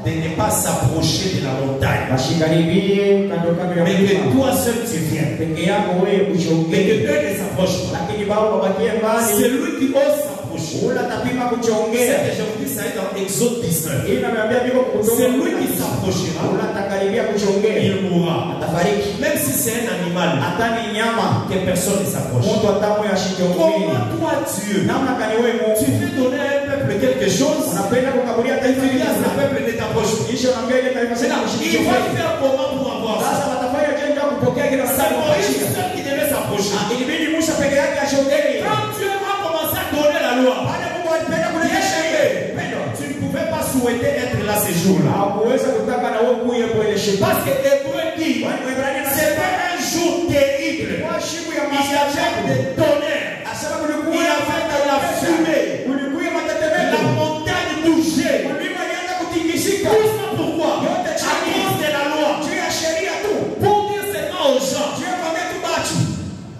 de ne pas s'approcher de la montagne, washikaribie kando kando ya mais que mlima, toi seul tu viens, peke yako wewe mais que uchongee, eux ne s'approchent pas. lakini bao wabakie mbali, Celui qui ose s'approcher, ula tapima c'est kuchongea. que je vous dis ça est dans Exode 19. Hii nameambia biko kutoka, Celui qui s'approchera, ula takaribia kuchongea, il mourra. atafariki. Même si c'est un animal, Hata ni nyama, que personne ne s'approche. mtu atamu ya shikiongea. Comment toi Dieu, Namna gani wewe tu Mungu veux donner à un peuple quelque chose, unapenda kukaburia taifa tu hili dis à ce sana, peuple ne t'approche pas. kisha unaambia ile taifa sana Il kushikisha. va faire comment pour avoir ça? Sasa watafanya je ndio kupokea kile C'est wanataka Moïse kuachia. seul qui devait s'approcher. Ilibidi Musa peke yake ashongee. Quand Dieu a commencé à donner la loi, Baada Mungu alipenda kuleta sheria. Pendo. tu ne pouvais pas souhaiter être là ce jour-là. Hakuweza kutaka na wewe kuye kwa ile sheria. Parce que Hébreu dit, Wale Waebrania c'était un jour terrible. kwa siku ya Il y avait maajabu. des tonnerres. Asema Il kulikuwa y avait de la fumée. kulikuwa La matetemeko. montagne bougeait. Mlima ilianza kutingishika. Tout ça pourquoi? Yote À chini. cause de la loi. Juu ya sheria tu. Pour dire seulement aux gens, Juu ya kwambia tu batu.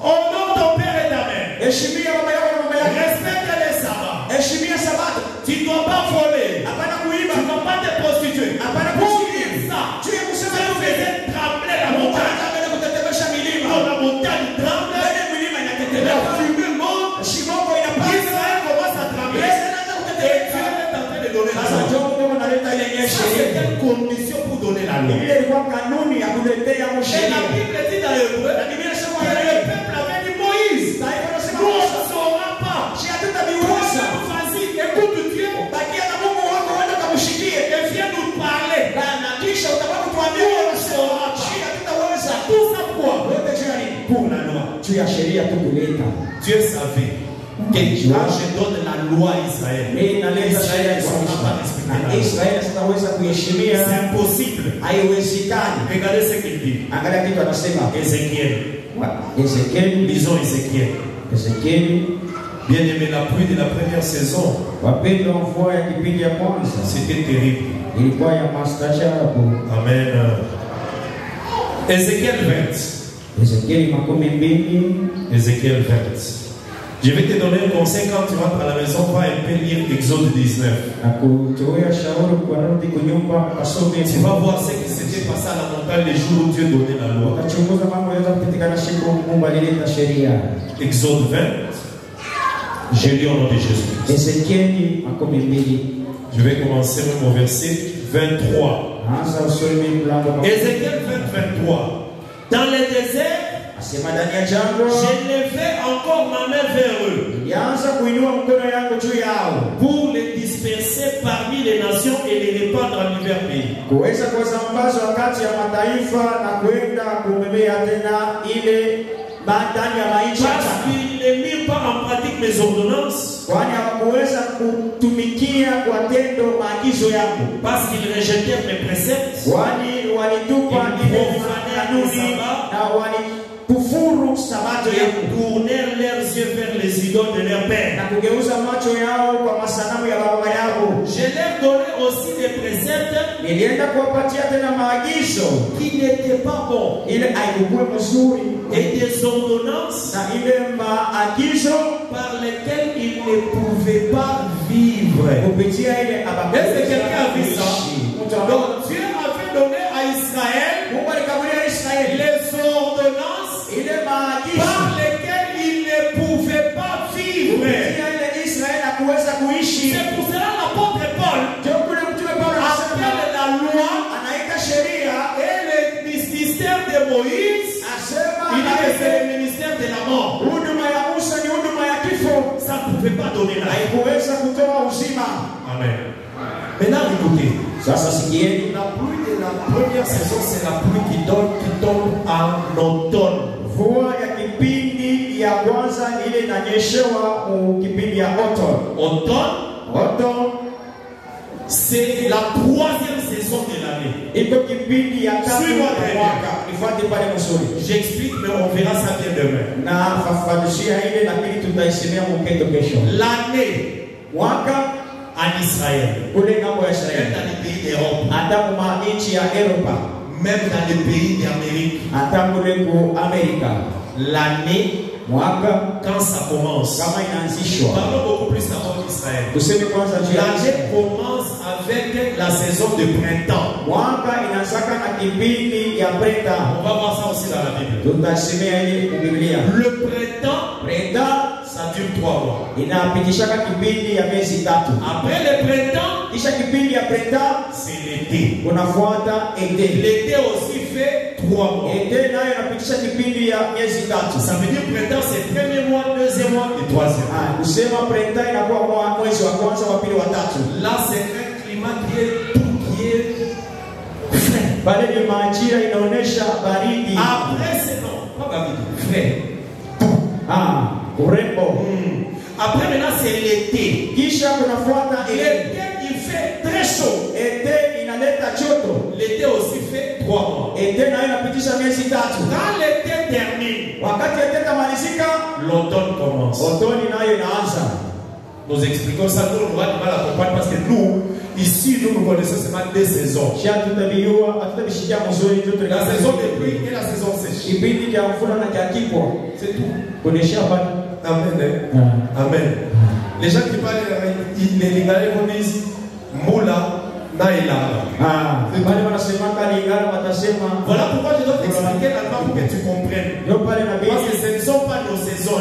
honore ton père et ta mère. Heshimia baba yako na mama yako. Respecte les sabbats. Heshimia sabato. Tu ne dois pas voler. Hapana Tu kuiba. ne dois pas te prostituer. Hapana Pour kusikia. dire ça, Juu ya kusema ça tu faisait trembler la montagne. Mungu kutetemesha milima. Quand la montagne tremble, Baada milima la inatetemeka. fumée monte. Shimoko inapanda. Israël commence à trembler. Yesu anaanza Et Dieu kutetemeka. est en train de donner la Sasa loi. njoo Mungu analeta ile yenye Ça, c'est sheria. une condition pour donner la loi. Ile ilikuwa kanuni ya kuletea Et la sheria. Bible dit dans Hébreu, Na Biblia inasema que le peuple avait dit Moïse, taifa linasema nous on Musa, ne saura pas. si hatutaviweza Vas-y, écoute Dieu bakia na Mungu wako uende ukamshikie. et viens nous parler. Na kisha utabaki kutuambia wewe unasema si hatutaweza. Tout ça quoi? Yote juu ya nini? Pour la loi. Juu ya sheria tu kuleta. Dieu savait que quand je donne la loi à Israël, Mimi naleta sheria Israël ne kwa saura pas Israeli. respecter Na la loi. Israeli sitaweza kuheshimia. C'est impossible. Haiwezekani. Regardez ce qu'il dit. Angalia kitu anasema. Ézéchiel. Ezekieli, Lisons Ézéchiel. Ezekieli, Bien aimé, la pluie de la première saison, wapendwa, mvua ya kipindi ya kwanza c'était terrible. ilikuwa ya maajabu. Amen. Ézéchiel 20. Ezekieli 20. Ézéchiel 20. Je vais te donner un conseil quand tu rentres à la maison, va un peu lire Exode 19. Nakutolea shauri kurudi kunyumba kasome. Tu vas voir ce qui s'était passé à la montagne les jours où Dieu donnait la loi. Utachunguza mambo yanaweza kupitikana siku Mungu alileta sheria. Exode 20. Je lis au nom de Jésus. Ezekieli 20. Je vais commencer même au verset 23. Anza usome mlango wa Ézéchiel 20, 23. Dans le désert, asema ndani ya jangwa je levai encore ma main vers eux nilianza kuinua mkono yangu juu yao pour les disperser parmi les nations et les répandre en divers pays. kuweza kuwasambaza wakati ya mataifa na kwenda kumemea tena ile ndani ya maisha, Parce qu'ils ne mirent pas en pratique mes ordonnances, kwani hawakuweza kutumikia kwa tendo maagizo yangu, parce qu'ils rejetèrent mes préceptes, kwani walitupa ile kanuni na walikufuru sabato et yangu tournèrent leurs yeux vers les idoles de leur na père. kugeuza macho yao kwa masanamu ya baba yao. Je leur donnai aussi des préceptes Nilienda kuwapatia tena maagizo qui n'étaient pas bons ile haikuwa mzuri et des ordonnances na ile maagizo par lesquelles ils ne pouvaient pas vivre. kupitia ile Est-ce que quelqu'un a vu ça? Donc Donc Dieu avait donné à Israël Mungu alikabulia Israeli les ordonnances ile maagizo par lesquelles ils ne pouvaient pas vivre. kupitia ile Israeli hakuweza kuishi. C'est pour cela l'apôtre Paul Ndio kule mtume Paulo anasema appelle la loi anaita sheria et le ministère de Moïse. asema Il dit que c'est le ministère de la mort. huduma ya Musa ni huduma ya kifo, Ça ne pouvait pas donner la vie. haikuweza kutoa uzima. Amen. Maintenant écoutez. Sasa sikieni, La pluie de la première saison, c'est la pluie qui tombe en automne. mvua ya kipindi ya kwanza ile inanyeshewa mu kipindi ya autumn. Autumn C'est la troisième saison de l'année. iko kipindi ya tatu Suis-moi ya très bien. mwaka. Nifuate pale mzuri. J'explique, mais on verra ça bien demain. Na fafanushia ile lakini tutaisemea mketo kesho. L'année Mwaka en Israël, kule ngambo ya même Israeli, dans les pays d'Europe, hata kwa nchi ya Europa, même dans les pays d'Amérique, hata kule ku Amerika, l'année, mwaka quand ça commence, kama inaanzishwa, parlons beaucoup plus d'abord d'Israël. tuseme kwanza juu ya L'année commence avec la saison de printemps. mwaka inaanzaka na kipindi ya printemps. On va voir ça aussi dans la Bible. Tutasemea hili kwa Biblia. Le printemps, Printemps ça dure 3 mois. inapitishaka kipindi ya miezi 3. Après le printemps, Kisha kipindi ya printemps c'est l'été. kunafuata ete. L'été aussi fait 3 mois. Ete nayo inapitisha kipindi ya miezi 3. Ça veut dire printemps, c'est premier mois, deuxième mois et troisième. Kusema printemps inakuwa mwezi wa kwanza, wa pili, wa tatu. Là, c'est un climat qui est tout, qui est frais. Pale ni majira inaonesha baridi. Après, c'est non, pas baridi, frais. Urembo. Après, maintenant, c'est l'été. Kisha kunafuata ete. L'été, il fait très chaud. Ete inaleta joto. L'été aussi fait 3 mois. Ete nayo inapitisha miezi 3. Quand l'été termine, Wakati ete tamalizika, l'automne commence. otoni nayo inaanza. Nous expliquons ça, nous, on va du mal à comprendre parce que nous, ici, nous connaissons seulement 2 saisons. Sha tutabijua, hatutabishikia mzuri tu La saison des pluies et la saison sèche. kipindi cha mvua na cha kipwa. C'est tout. Kuonesha hapa. Amen. Amen. Les gens qui parlent, les Libanais vont dire Moula Naïla. Bali wanasemaka Lingala watasema. Voilà pourquoi je dois t'expliquer l'allemand pour que tu comprennes. Ndio pale na Parce que Biblia. ce ne sont pas nos saisons.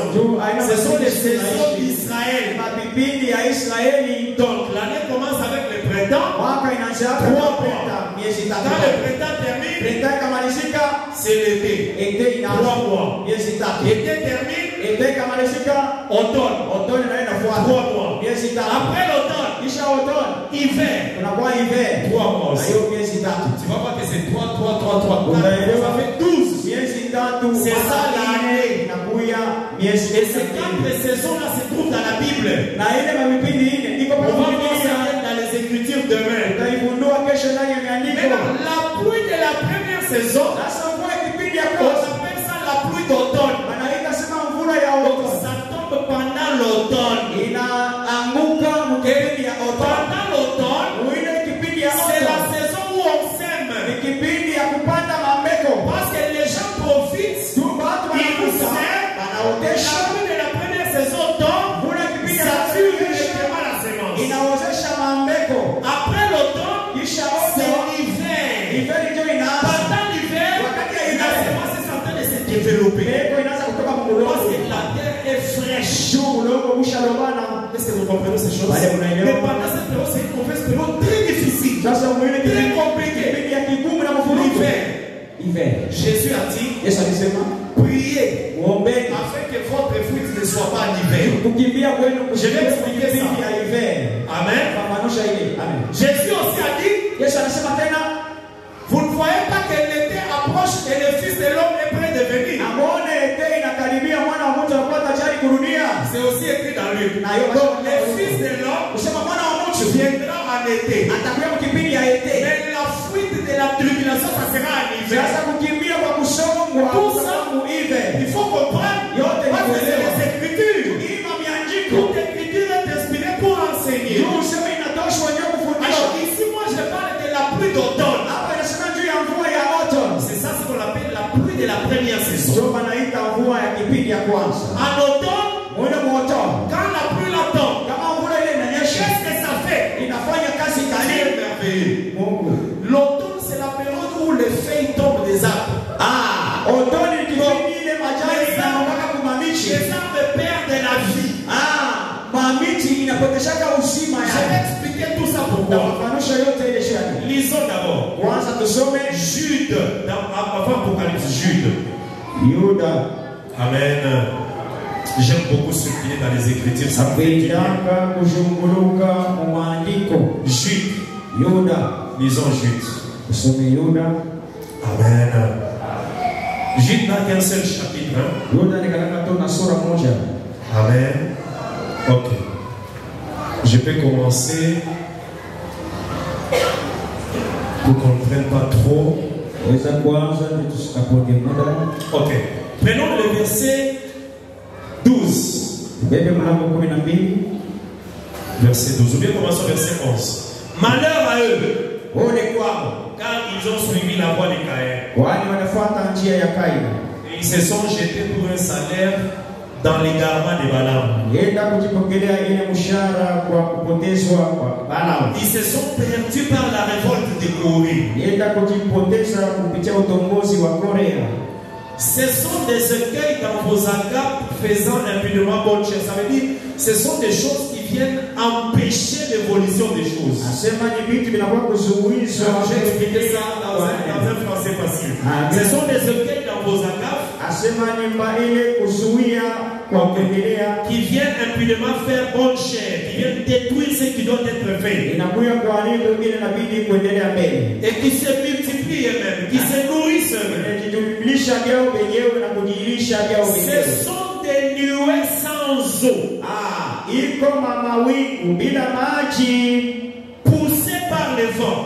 Ce sont les saisons d'Israël. Mabibili ya Israeli. Donc l'année commence avec le printemps. Mwaka inaanza 3 mois. miezi Quand 3. le printemps termine, Printemps kamalizika, c'est l'été. ete 3 inaanza mois. miezi 3. L'été termine, Ete kamalizika, automne. otoni nayo inafuata 3 mois. miezi 3. Après l'automne, Kisha otoni hiver. kunakuwa hiver. 3 mois Na aussi. hiyo miezi 3. Tu vas voir que c'est 3, 3, 3, 3, 4. Unaelewa? Ça fait 12. Miezi 3 C'est ça l'année. inakuya miezi Et ces 4 saisons-là se trouvent dans la Bible. na ile mabibili ine iko On va kwa voir ça Biblia. dans les Écritures demain. Utaigundua kesho ndani ya Maintenant, maandiko. la pluie de la première saison, Sasa mvua kipindi ya on kwanza appelle ça la pluie d'automne. wanaita sema mvula ya Donc, automne. ça tombe pendant l'automne. Inaanguka mkipindi ya automne. Pendant l'automne, Uine kipindi ya c'est la automne. saison où on sème. Ni kipindi ya kupanda mambeko. Parce que les gens profitent. Tu watu Ils wanakusa sèment. La wanaotesha. pluie de la première saison tombe. Mvula kipindi ya Ça tue automne directement la semence. inaozesha mambeko. Après l'automne, Kisha c'est automne l'hiver. hivi ndio inaanza. Pendant l'hiver, Wakati ya la hiver. semence est en train de se développer. Mbeko inaanza kutoka Parce mkulongo. que la terre est fraîche. Juu ulongo ushalobana. Est-ce que vous comprenez ces choses? Allez, vous n'avez Mais pas. pendant cette période, c'est une mauvaise période très difficile. Sasa mwili Très kipindi compliqué. kipindi ya kigumu na mafuriko. L'hiver. Hiver. Jésus a dit, Yesu alisema priez muombeni afin que votre fuite ne soit pas en hiver. kukimbia kwenu Je vais expliquer ça. kipindi ya hiver. Amen. Fafanusha ile. Amen. Jésus aussi a dit, Yesu anasema tena vous ne voyez pas que l'été approche et le Fils de l'homme est près de venir. amone ete inakaribia mwana wa mtu anakuwa tayari kurudia. C'est aussi écrit dans Luc. Na hiyo Donc, le Fils de l'homme kusema mwana wa mtu viendra en été. atakuja kipindi ya ete. Mais la fuite de la tribulation, ça sera en hiver. Sasa kukimbia kwa kusongwa Tout ça, kwa hiver. il faut comprendre. Yote ni Parce que c'est kuelewa. les Écritures. Ima miandiko. Toute écriture est inspirée pour enseigner. Ndio useme inatosha wenyewe kufundisha. Alors ici, moi, je parle de la pluie d'automne. Hapa inasema juu ya mvua ya autumn. C'est ça ce qu'on appelle la pluie de la première saison. Ndio wanaita mvua ya kipindi ya kwanza. En automne, Mwene moto. quand la pluie la tombe, Kama mvula ile inanyesha qu'est-ce que ça fait? inafanya kazi C'est kali. merveilleux. Mungu. L'automne, c'est la période où les feuilles tombent des arbres. Automne ni kipindi ile majani yanaondoka kumamichi. Les arbres perdent la vie. Mamiti inapoteshaka uzima Je vais yake. expliquer tout ça pourquoi. Tafafanusha yote ile shani. Lisons d'abord. Kwanza tusome Jude, avant Apocalypse, Jude. Yuda. Amen. J'aime beaucoup ce qui est dans les Écritures. Ça me fait du bien. Apendanga kuzunguluka mu maandiko. Jude. Yuda. Lisons Jude. Tusome Yuda. Amen. Jude n'a qu'un seul chapitre. Hein? Yuda ni kalaka tu na sura moja. Amen. Ok. Je peux commencer pour qu'on ne prenne pas trop. Weza kwanza tusikapoke muda. Ok. Prenons le verset 12. Bebe mlango 12. Verset 12. Ou bien commençons verset 11. Malheur à eux, Car ils ont suivi la voie de Caïn. Et ils se sont jetés pour un salaire dans l'égarement de Balaam. Ils se sont perdus par la révolte de Corée. Ce sont des écueils dans vos agapes faisant impunément bonne chère. Ça veut dire, ce sont des choses qui viennent empêcher l'évolution des choses. J'ai expliqué ça dans un français facile. Ce sont des écueils dans vos agapes qui viennent impunément faire bonne chère, qui viennent détruire ce qui doit être fait. Et qui se multiplient eux-mêmes, qui se nourrissent eux-mêmes. Ce sont des nuées sans eau. Poussés par le vent.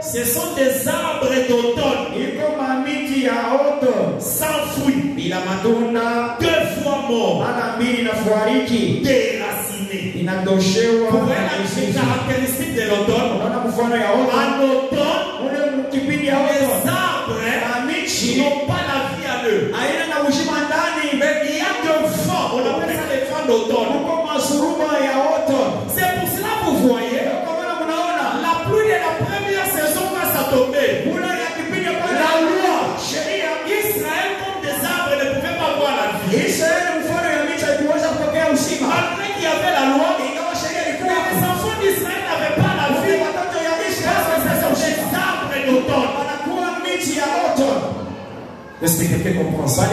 Ce sont des arbres d'automne. Sans fruits. 2 fois morts. Déracinés. Pour les caractéristiques de l'automne. En automne, les arbres n'ont pas la vie à eux. Mais il y a 2 vents. On appelle ça les vents d'automne. C'est pour cela que vous voyez la pluie de la première saison va s'attomber. La loi, Israël comme des arbres ne pouvait pas voir la vie. Malgré qu'il y avait la loi, mais les enfants d'Israël n'avaient pas la vie. Parce que ce sont des arbres d'automne. Est-ce que quelqu'un comprend ça?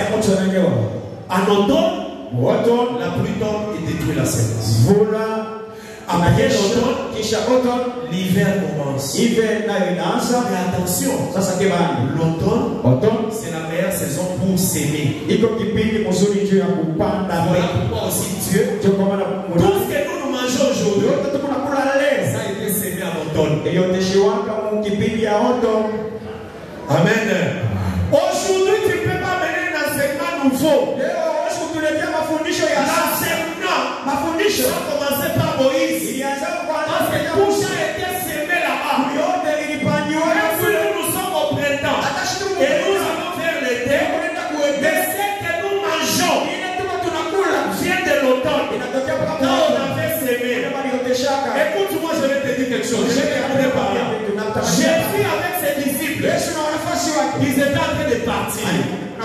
En automne, la pluie tombe et détruit la semence. Après l'automne, l'hiver commence. Mais attention, l'automne, c'est la meilleure saison pour s'aimer. Voilà pourquoi aussi Dieu, tout ce que nous mangeons aujourd'hui, ça a été semé à l'automne. Amen. Aujourd'hui, tu ne peux pas mener un enseignement nouveau. L'enseignement a commencé par Moïse. Parce que tout ça a été semé là-bas. Et puis nous sommes au printemps. Et nous allons vers l'été. Mais ce que nous mangeons vient de l'automne. Quand on avait semé. Écoute-moi, je vais te dire quelque chose. Je vais te parler. Jésus avec ses disciples. Ils étaient en train de partir.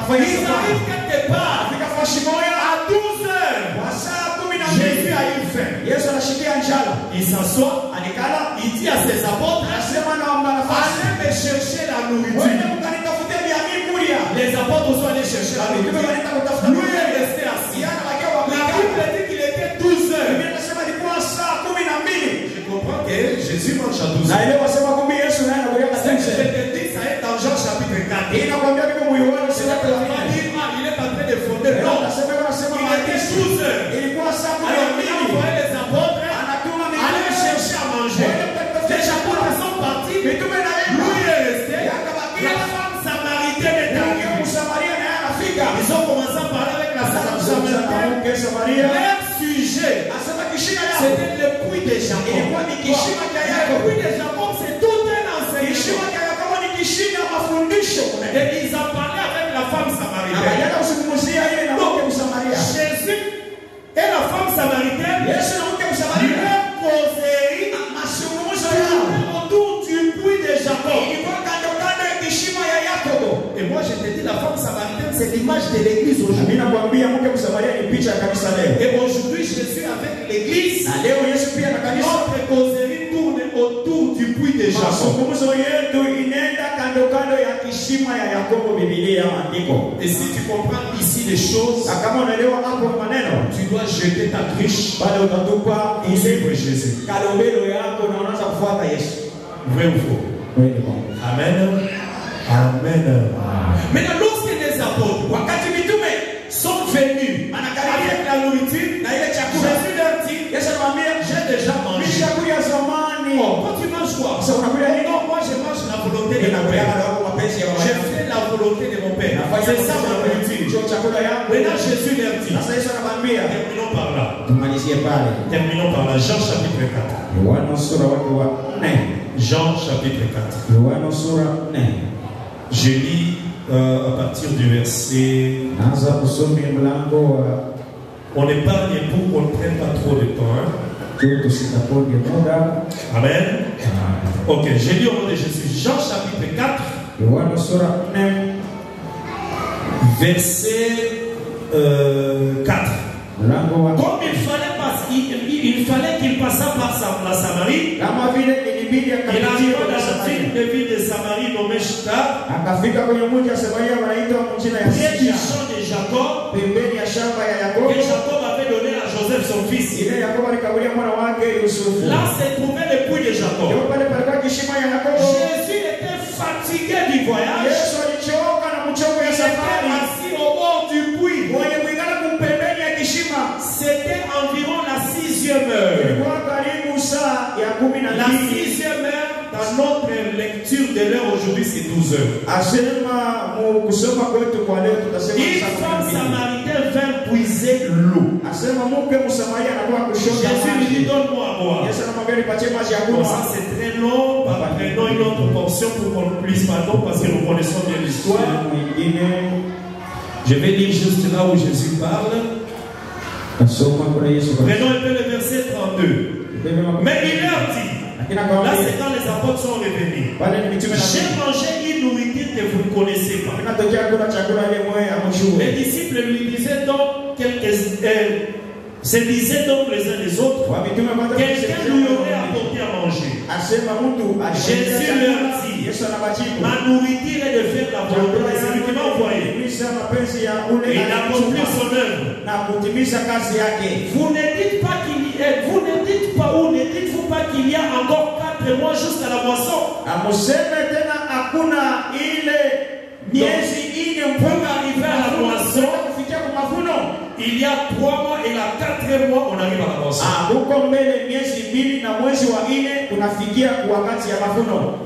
Ils arrivent quelque part à 12 heures. Jésus a eu faim. Il s'assoit. Il dit à ses apôtres, allez me chercher la nourriture. Les apôtres sont allés chercher la nourriture. Lui est resté assis. La Bible dit qu'il était 12 heures. Je comprends que Jésus mange à 12 heures. Je te dis, ça est dans Jean chapitre 4. Il est en train de fonder. Non, il était 12 heures. Alors il a envoyé les apôtres aller chercher à manger. Les apôtres sont partis. Lui est resté. La femme samaritaine est arrivée. Ils ont commencé à parler avec la femme samaritaine. Leur sujet, c'était le puits de Jacob. Le puits de Jacob, c'est tout un enseignement. Et ils en parlaient avec la femme samaritaine. Donc, Jésus et la femme samaritaine, leur causerie autour du puits de Jacob. Et moi je te dis, la femme samaritaine, c'est l'image de l'église aujourd'hui. Et aujourd'hui, Jésus avec l'église, notre causerie tourne autour du puits de Jacob. Et si tu comprends ici les choses, tu dois jeter ta cruche et suivre Jésus. Vrai ou faux? Amen. Amen. Maintenant, lorsque les apôtres sont venus avec la nourriture, Jésus leur dit, j'ai déjà mangé. Oh, quand tu manges quoi? Non, moi je mange la volonté de mon Père. Je fais la volonté de mon Père. C'est ça ma nourriture. Maintenant Jésus leur dit, terminons par là. pale. Terminons par là. Jean chapitre 4. Yohana sura wake wa 4. Jean chapitre 4. Yohana sura 4. Je lis à partir du verset. Naanza kusoma mlango wa. On épargne pour qu'on ne prenne pas trop de temps. Hein? Amen. Ok, je lis au nom de Jésus. Jean chapitre 4. Yohana sura 4. Verset 4. Comme il fallait qu'il passât par la Samarie, il arriva dans la ville de Samarie nommée Sychar, près du champ de Jacob, que Jacob avait donné à Joseph son fils. Là se trouvait l'époux de Jacob. Jésus était fatigué du voyage. Il était assis au bord du puits. C'était environ la 6e heure. La 6e heure, dans notre lecture de l'heure aujourd'hui, c'est 12 heures. Une femme samaritaine vint puiser l'eau. Jésus lui dit, donne-moi à boire. Bon, ça c'est très long. Prenons une autre portion pour qu'on puisse pardon, parce que nous connaissons bien l'histoire. Je vais lire juste là où Jésus parle. Prenons un peu le verset 32. Mais il leur dit, là c'est quand les apôtres sont revenus, j'ai mangé une nourriture que vous ne connaissez pas. Les disciples lui disaient donc se disaient donc les uns les autres, quelqu'un lui aurait apporté à manger. Jésus leur dit, ma nourriture est de faire la volonté de celui qui m'a envoyé. Il accomplit son œuvre. Vous ne dites pas qu'il y est, vous ne dites pas ou ne dites-vous pas qu'il y a encore 4 mois jusqu'à la moisson? Pour arriver à la moisson, il y a 3 mois et la 4e mois, on arrive à la moisson.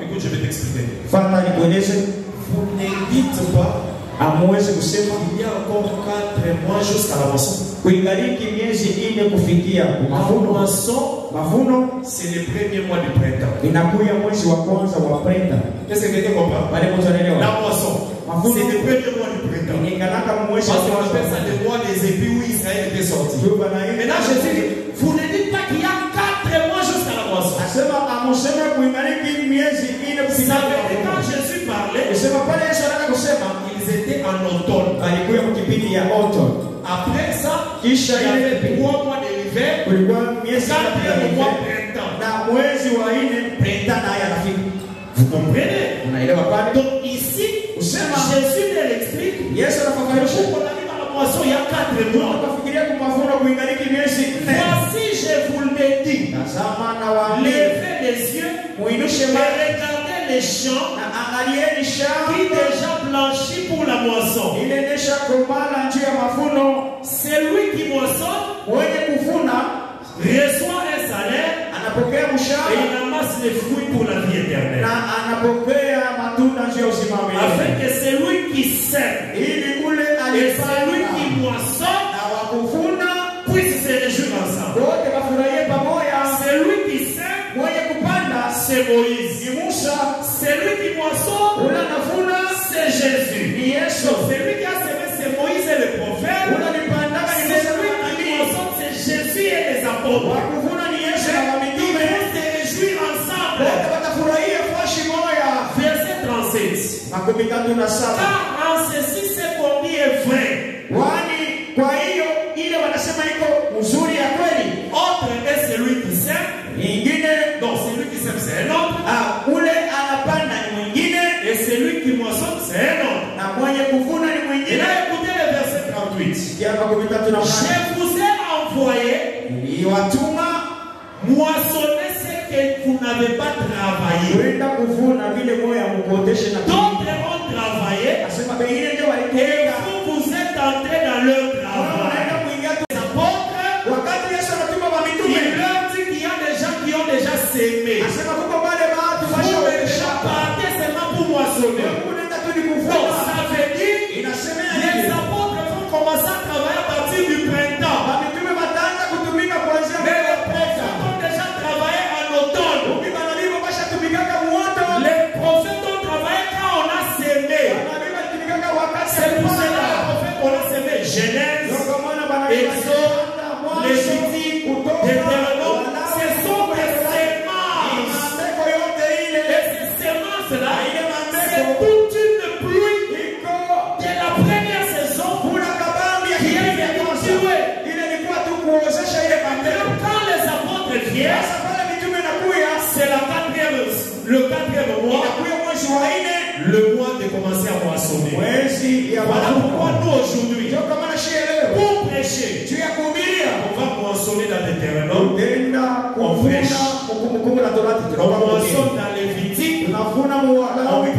Écoute, je vais t'expliquer. Vous ne dites pas il y a encore 4 mois jusqu'à la moisson. La moisson, c'est le premier mois du printemps. Qu'est-ce que quelqu'un comprend? La moisson, c'est le premier mois du printemps. Parce qu'on appelle ça le mois des épis où Israël était sorti. Maintenant, Jésus dit, vous ne dites pas qu'il y a 4 mois jusqu'à la moisson. Ça veut dire quand Jésus parlait, ils étaient en automne. Après ça, il y avait 3 mois de l'hiver, 4 mois printemps. Vous comprenez? Donc ici, Jésus l'explique. Pour qu'on arrive à la moisson, il y a 4 mois. Voici, je vous le dis. Levez les yeux et regardez les champs qui déjà blanchissent pour la moisson. C'est lui qui moissonne, reçoit un salaire et il amasse les fruits pour la vie éternelle. Afin que celui qui sème et celui qui moissonne puisse se réjouir ensemble. Celui qui sème, c'est Moïse. Celui qui moissonne, c'est Jésus. Celui qui a semé, c'est Moïse et le prophète. Celui qui moissonne, c'est Jésus et les apôtres. Ils vont se réjouir ensemble. Verset 37. Car en ceci, ce qu'on dit est vrai. Autre est celui qui sème. Donc celui qui sème, c'est un autre. Et celui qui moissonne, c'est un autre. Il a écouté le verset 38. Je vous ai envoyé moissonner ce que vous n'avez pas travaillé. D'autres ont travaillé et vous êtes entrés dans leur travail. Les apôtres, il leur dit qu'il y a des gens qui ont déjà sémé. Vous partez seulement pour moissonner. Donc ça veut dire les apôtres vont commencer à travailler à partir du printemps. le mois de commencer à moissonner. Voilà pourquoi nous aujourd'hui, pour prêcher, on va moissonner dans Deutéronome, on prêche, on moissonne dans Lévitique, on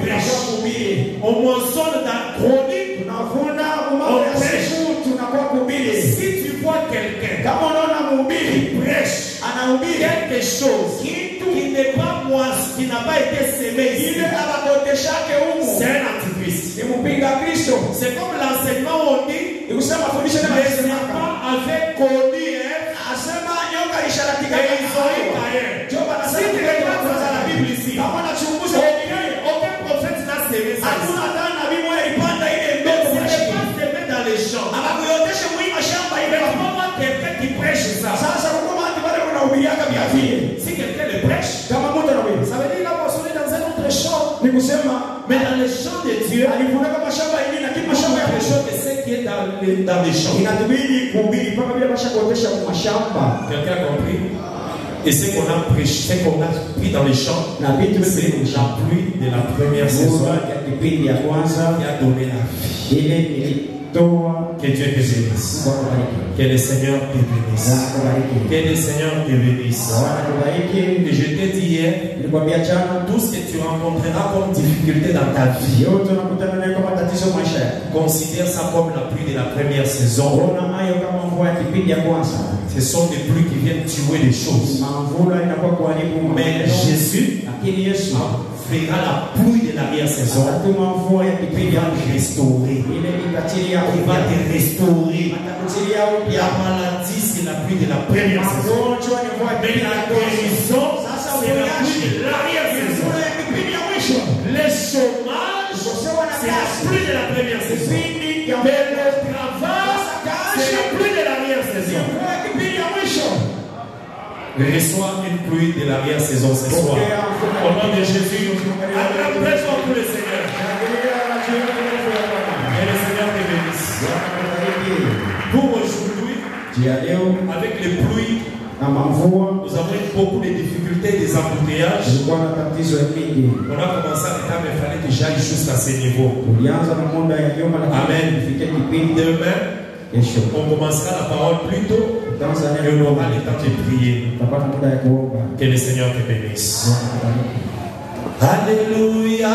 prêche, on moissonne dans Chronique, on prêche. Si tu vois quelqu'un qui prêche quelque chose qui n'est pas moi, qui n'a pas été semé ici, c'est un antichrist. C'est comme l'enseignement où on dit, les enfants avaient connu et ils ont eu Caïn. Si tu regardes dans la Bible ici, aucun prophète n'a semé ça. Ce n'est pas semé dans les champs. Mais comment voir quelqu'un qui prêche ça? Si quelqu'un le prêche, ça veut dire qu'il a moissonné dans un autre champ. Mais dans le champ de Dieu, nous prêchons de ce qui est dans les champs. Quelqu'un a compris? Et ce qu'on a prêché, ce qu'on a pris dans les champs, c'est la pluie de la première saison qui a donné la vie. Que Dieu te bénisse. Que le Seigneur te bénisse. Que le Seigneur te bénisse. Et je t'ai dit hier, tout ce que tu rencontreras comme difficulté dans ta vie, considère ça comme la pluie de la première saison. Ce sont des pluies qui viennent tuer les choses. Mais Jésus fera la pluie de l'arrière-saison. Il va te restaurer. Il va te restaurer. La maladie, c'est la pluie de la première saison. Mais la guérison, c'est la pluie de l'arrière-saison. Le chômage, c'est la pluie de la première saison. Mais le travail, c'est la pluie de l'arrière-saison. Reçois une pluie de l'arrière-saison ce soir. Au nom de Jésus, acclamons pour le Seigneur. Et le Seigneur te bénisse. Pour aujourd'hui, avec les pluies, nous avons eu beaucoup de difficultés, des embouteillages. On a commencé à dire qu'il fallait que j'aille jusqu'à ce niveau. Amen. Demain, on commencera la parole plus tôt. Et on aura le temps de prier. Que le Seigneur te bénisse. Alléluia.